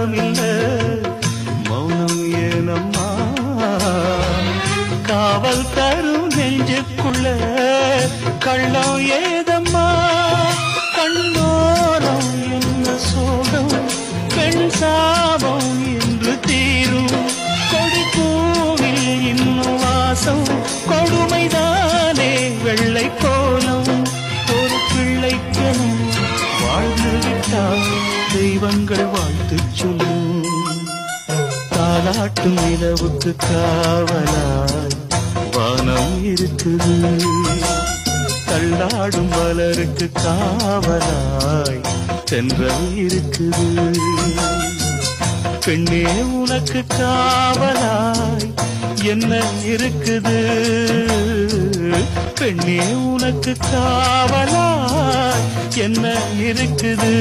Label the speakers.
Speaker 1: சத்தமில்ல மௌனம் ஏனம்மா காவல் தரும் நெஞ்சுக்குள்ள கள்ளம் ஏதம்மா கண்ணோரம் என்ன சோகம் பெண் சாபம் என்று தீரும் கொடி பூவில் இன்னும் வாசம் கொடுமைதானே வெள்ளை கோலம் ஒரு பிள்ளைக்கனும் வாழ்ந்து விட்டால் தெய்வங்கள் வாழ்த்து சொல்லும் தாலாட்டும் நிலவுக்கு காவலாய் வானம் இருக்குது தள்ளாடும் மலருக்கு காவலாய் தென்றல் இருக்குது பெண்ணே உனக்கு காவலாய் என்ன இருக்குது பெண்ணே உனக்கு காவலாய் என்ன இருக்குது